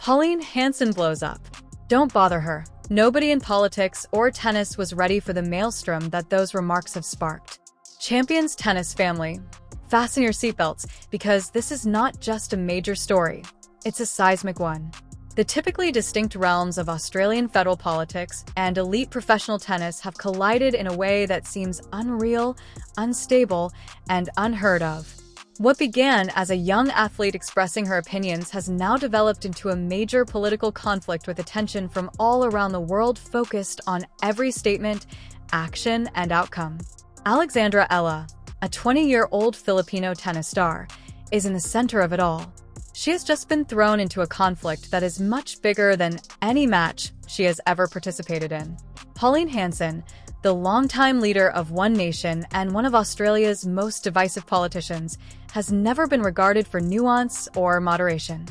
Pauline Hanson blows up. Don't bother her. Nobody in politics or tennis was ready for the maelstrom that those remarks have sparked. Champions tennis family, fasten your seatbelts, because this is not just a major story. It's a seismic one. The typically distinct realms of Australian federal politics and elite professional tennis have collided in a way that seems unreal, unstable, and unheard of. What began as a young athlete expressing her opinions has now developed into a major political conflict with attention from all around the world focused on every statement, action, and outcome. Alexandra Ella, a 20-year-old Filipino tennis star, is in the center of it all. She has just been thrown into a conflict that is much bigger than any match she has ever participated in. Pauline Hanson, the longtime leader of One Nation and one of Australia's most divisive politicians, has never been regarded for nuance or moderation.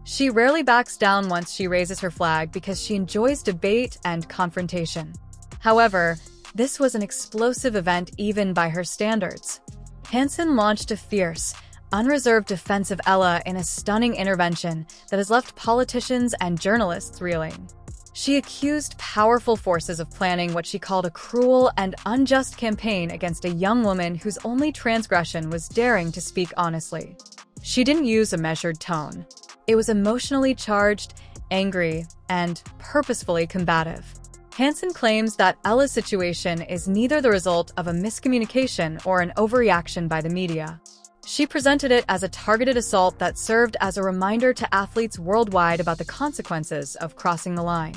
She rarely backs down once she raises her flag because she enjoys debate and confrontation. However, this was an explosive event even by her standards. Hanson launched a fierce, unreserved defense of Ella in a stunning intervention that has left politicians and journalists reeling. She accused powerful forces of planning what she called a cruel and unjust campaign against a young woman whose only transgression was daring to speak honestly. She didn't use a measured tone. It was emotionally charged, angry, and purposefully combative. Hanson claims that Ella's situation is neither the result of a miscommunication or an overreaction by the media. She presented it as a targeted assault that served as a reminder to athletes worldwide about the consequences of crossing the line.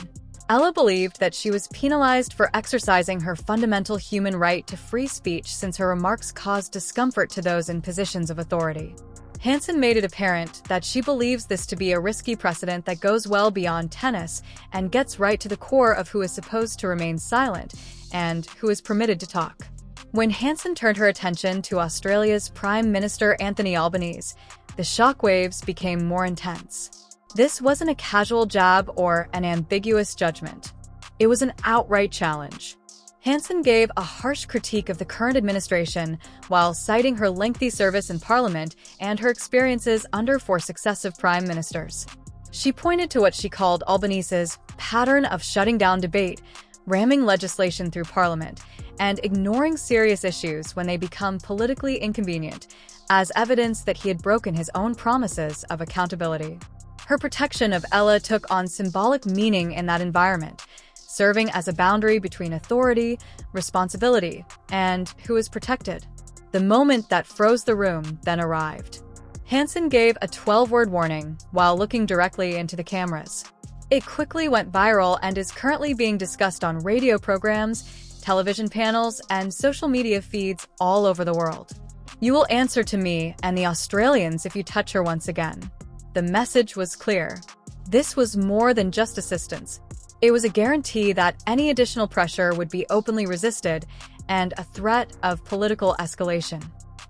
Ella believed that she was penalized for exercising her fundamental human right to free speech since her remarks caused discomfort to those in positions of authority. Hanson made it apparent that she believes this to be a risky precedent that goes well beyond tennis and gets right to the core of who is supposed to remain silent and who is permitted to talk. When Hanson turned her attention to Australia's Prime Minister Anthony Albanese, the shockwaves became more intense. This wasn't a casual jab or an ambiguous judgment. It was an outright challenge. Hanson gave a harsh critique of the current administration while citing her lengthy service in Parliament and her experiences under 4 successive prime ministers. She pointed to what she called Albanese's pattern of shutting down debate, ramming legislation through Parliament, and ignoring serious issues when they become politically inconvenient, as evidence that he had broken his own promises of accountability. Her protection of Ella took on symbolic meaning in that environment, serving as a boundary between authority, responsibility, and who is protected. The moment that froze the room then arrived. Hanson gave a 12-word warning while looking directly into the cameras. It quickly went viral and is currently being discussed on radio programs, television panels, and social media feeds all over the world. You will answer to me and the Australians if you touch her once again. The message was clear. This was more than just assistance. It was a guarantee that any additional pressure would be openly resisted and a threat of political escalation.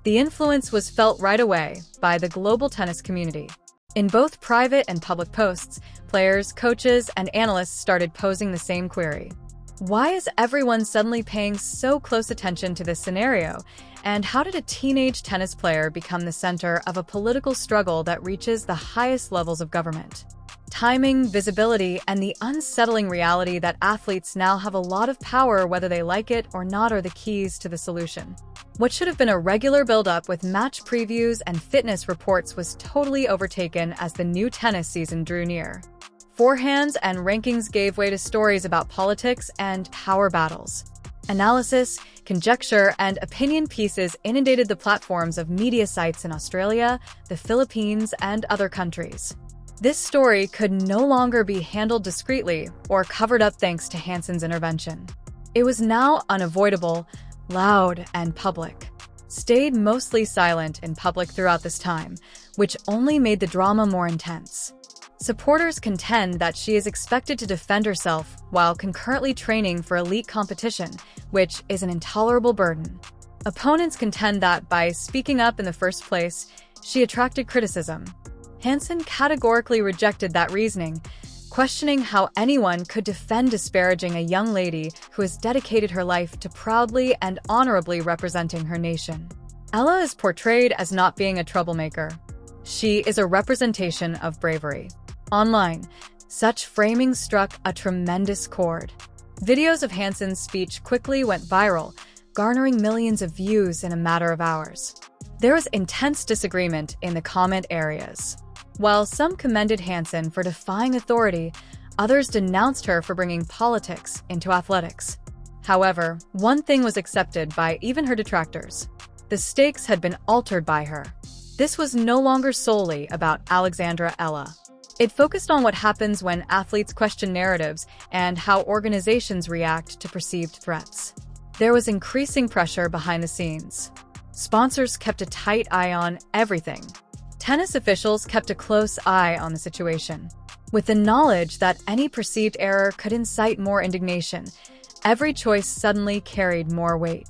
The influence was felt right away by the global tennis community. In both private and public posts, players, coaches, and analysts started posing the same query. Why is everyone suddenly paying so close attention to this scenario? And how did a teenage tennis player become the center of a political struggle that reaches the highest levels of government? Timing, visibility, and the unsettling reality that athletes now have a lot of power whether they like it or not are the keys to the solution. What should have been a regular build-up with match previews and fitness reports was totally overtaken as the new tennis season drew near. Forehands and rankings gave way to stories about politics and power battles. Analysis, conjecture, and opinion pieces inundated the platforms of media sites in Australia, the Philippines, and other countries. This story could no longer be handled discreetly or covered up thanks to Hanson's intervention. It was now unavoidable, loud, and public. Stayed mostly silent in public throughout this time, which only made the drama more intense. Supporters contend that she is expected to defend herself while concurrently training for elite competition, which is an intolerable burden. Opponents contend that by speaking up in the first place, she attracted criticism. Hansen categorically rejected that reasoning, questioning how anyone could defend disparaging a young lady who has dedicated her life to proudly and honorably representing her nation. Ella is portrayed as not being a troublemaker. She is a representation of bravery. Online, such framing struck a tremendous chord. Videos of Hansen's speech quickly went viral, garnering millions of views in a matter of hours. There was intense disagreement in the comment areas. While some commended Hansen for defying authority, others denounced her for bringing politics into athletics. However, one thing was accepted by even her detractors. The stakes had been altered by her. This was no longer solely about Alexandra Ella. It focused on what happens when athletes question narratives and how organizations react to perceived threats. There was increasing pressure behind the scenes. Sponsors kept a tight eye on everything. Tennis officials kept a close eye on the situation. With the knowledge that any perceived error could incite more indignation, every choice suddenly carried more weight.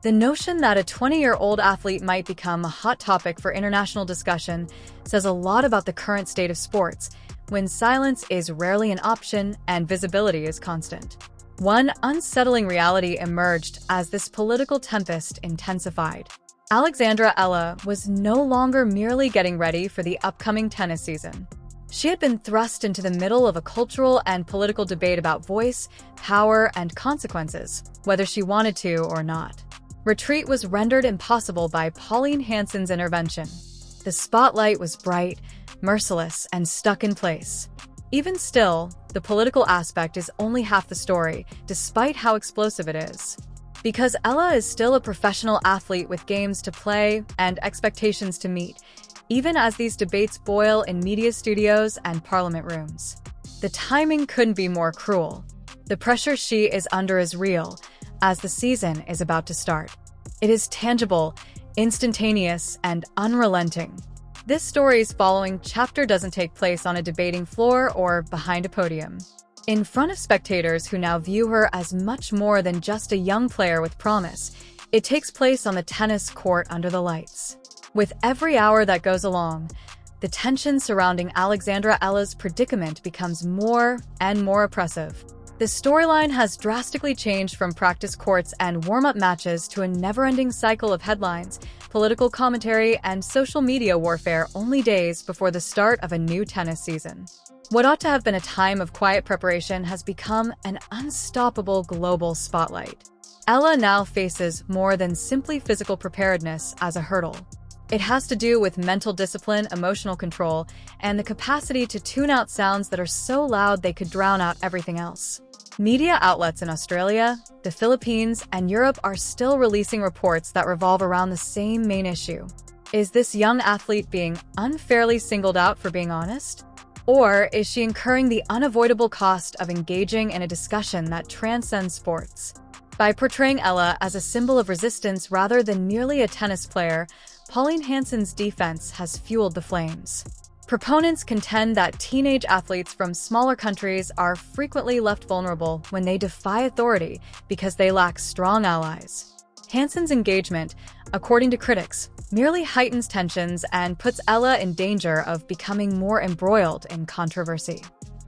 The notion that a 20-year-old athlete might become a hot topic for international discussion says a lot about the current state of sports, when silence is rarely an option and visibility is constant. One unsettling reality emerged as this political tempest intensified. Alexandra Ella was no longer merely getting ready for the upcoming tennis season. She had been thrust into the middle of a cultural and political debate about voice, power, and consequences, whether she wanted to or not. Retreat was rendered impossible by Pauline Hanson's intervention. The spotlight was bright, merciless, and stuck in place. Even still, the political aspect is only half the story, despite how explosive it is. Because Ella is still a professional athlete with games to play and expectations to meet, even as these debates boil in media studios and parliament rooms. The timing couldn't be more cruel. The pressure she is under is real, as the season is about to start. It is tangible, instantaneous, and unrelenting. This story's following chapter doesn't take place on a debating floor or behind a podium. In front of spectators who now view her as much more than just a young player with promise, it takes place on the tennis court under the lights. With every hour that goes along, the tension surrounding Alexandra Ella's predicament becomes more and more oppressive. The storyline has drastically changed from practice courts and warm-up matches to a never-ending cycle of headlines, political commentary, and social media warfare only days before the start of a new tennis season. What ought to have been a time of quiet preparation has become an unstoppable global spotlight. Ella now faces more than simply physical preparedness as a hurdle. It has to do with mental discipline, emotional control, and the capacity to tune out sounds that are so loud they could drown out everything else. Media outlets in Australia, the Philippines, and Europe are still releasing reports that revolve around the same main issue. Is this young athlete being unfairly singled out for being honest? Or is she incurring the unavoidable cost of engaging in a discussion that transcends sports? By portraying Ella as a symbol of resistance rather than merely a tennis player, Pauline Hanson's defense has fueled the flames. Proponents contend that teenage athletes from smaller countries are frequently left vulnerable when they defy authority because they lack strong allies. Hanson's engagement, according to critics, merely heightens tensions and puts Ella in danger of becoming more embroiled in controversy.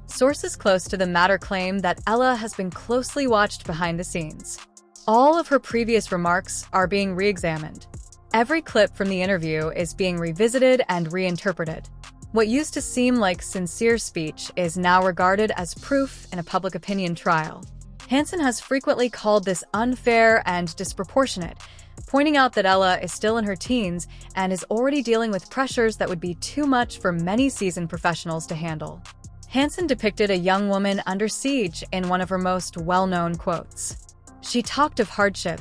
Sources close to the matter claim that Ella has been closely watched behind the scenes. All of her previous remarks are being re-examined. Every clip from the interview is being revisited and reinterpreted. What used to seem like sincere speech is now regarded as proof in a public opinion trial. Hansen has frequently called this unfair and disproportionate, pointing out that Ella is still in her teens and is already dealing with pressures that would be too much for many seasoned professionals to handle. Hansen depicted a young woman under siege in one of her most well-known quotes. She talked of hardship,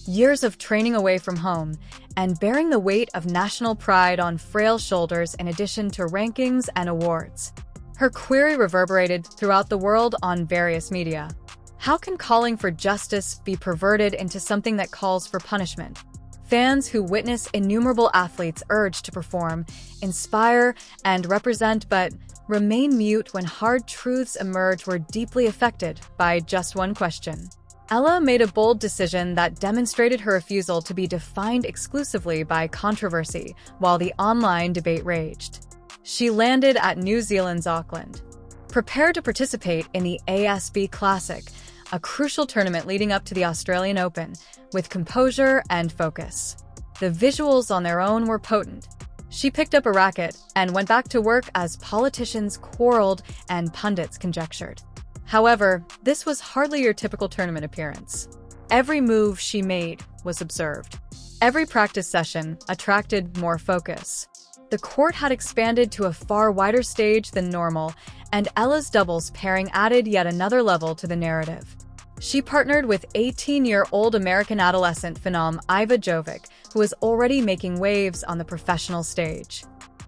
years of training away from home, and bearing the weight of national pride on frail shoulders in addition to rankings and awards. Her query reverberated throughout the world on various media. How can calling for justice be perverted into something that calls for punishment? Fans who witness innumerable athletes urged to perform, inspire, and represent but remain mute when hard truths emerge were deeply affected by just one question. Ella made a bold decision that demonstrated her refusal to be defined exclusively by controversy while the online debate raged. She landed at New Zealand's Auckland, prepared to participate in the ASB Classic, a crucial tournament leading up to the Australian Open, with composure and focus. The visuals on their own were potent. She picked up a racket and went back to work as politicians quarreled and pundits conjectured. However, this was hardly your typical tournament appearance. Every move she made was observed. Every practice session attracted more focus. The court had expanded to a far wider stage than normal, and Ella's doubles pairing added yet another level to the narrative. She partnered with 18-year-old American adolescent phenom Iva Jovic, who is already making waves on the professional stage.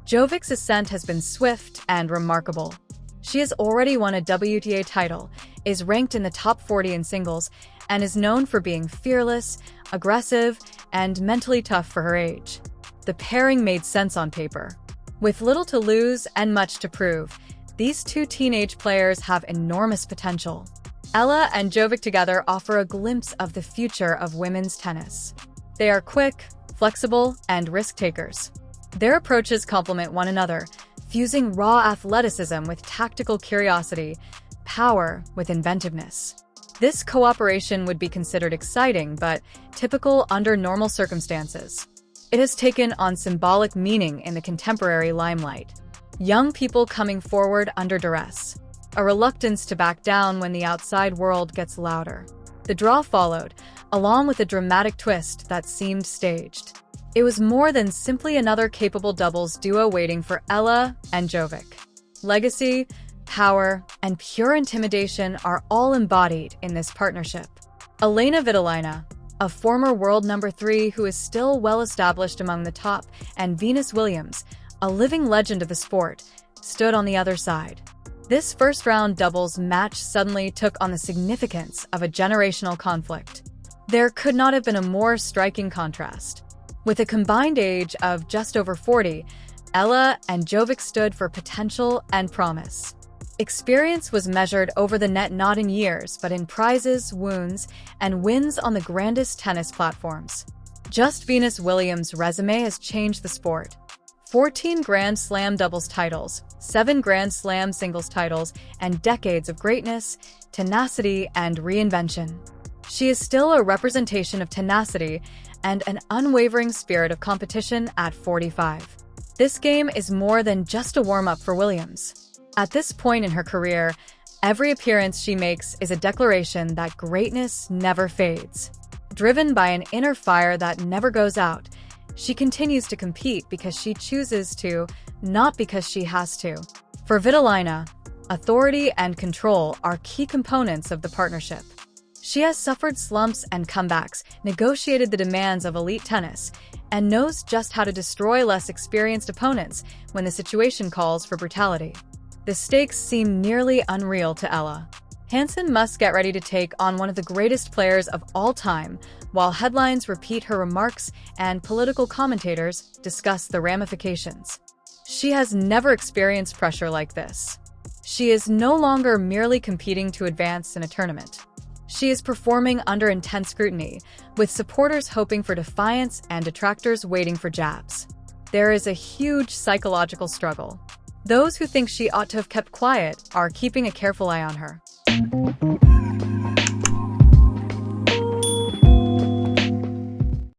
Jovic's ascent has been swift and remarkable. She has already won a WTA title, is ranked in the top 40 in singles, and is known for being fearless, aggressive, and mentally tough for her age. The pairing made sense on paper. With little to lose and much to prove, these two teenage players have enormous potential. Ella and Jovic together offer a glimpse of the future of women's tennis. They are quick, flexible, and risk-takers. Their approaches complement one another, fusing raw athleticism with tactical curiosity, power with inventiveness. This cooperation would be considered exciting but typical under normal circumstances. It has taken on symbolic meaning in the contemporary limelight. Young people coming forward under duress. A reluctance to back down when the outside world gets louder. The draw followed, along with a dramatic twist that seemed staged. It was more than simply another capable doubles duo waiting for Ella and Jovic. Legacy, power, and pure intimidation are all embodied in this partnership. Elena Svitolina, a former world number 3 who is still well established among the top, and Venus Williams, a living legend of the sport, stood on the other side. This first-round doubles match suddenly took on the significance of a generational conflict. There could not have been a more striking contrast. With a combined age of just over 40, Ella and Jovic stood for potential and promise. Experience was measured over the net not in years, but in prizes, wounds, and wins on the grandest tennis platforms. Just Venus Williams' resume has changed the sport. 14 Grand Slam doubles titles, 7 Grand Slam singles titles, and decades of greatness, tenacity, and reinvention. She is still a representation of tenacity and an unwavering spirit of competition at 45. This game is more than just a warm-up for Williams. At this point in her career, every appearance she makes is a declaration that greatness never fades. Driven by an inner fire that never goes out, she continues to compete because she chooses to, not because she has to. For Svitolina, authority and control are key components of the partnership. She has suffered slumps and comebacks, negotiated the demands of elite tennis, and knows just how to destroy less experienced opponents when the situation calls for brutality. The stakes seem nearly unreal to Ella. Hansen must get ready to take on one of the greatest players of all time, while headlines repeat her remarks and political commentators discuss the ramifications. She has never experienced pressure like this. She is no longer merely competing to advance in a tournament. She is performing under intense scrutiny, with supporters hoping for defiance and detractors waiting for jabs. There is a huge psychological struggle. Those who think she ought to have kept quiet are keeping a careful eye on her.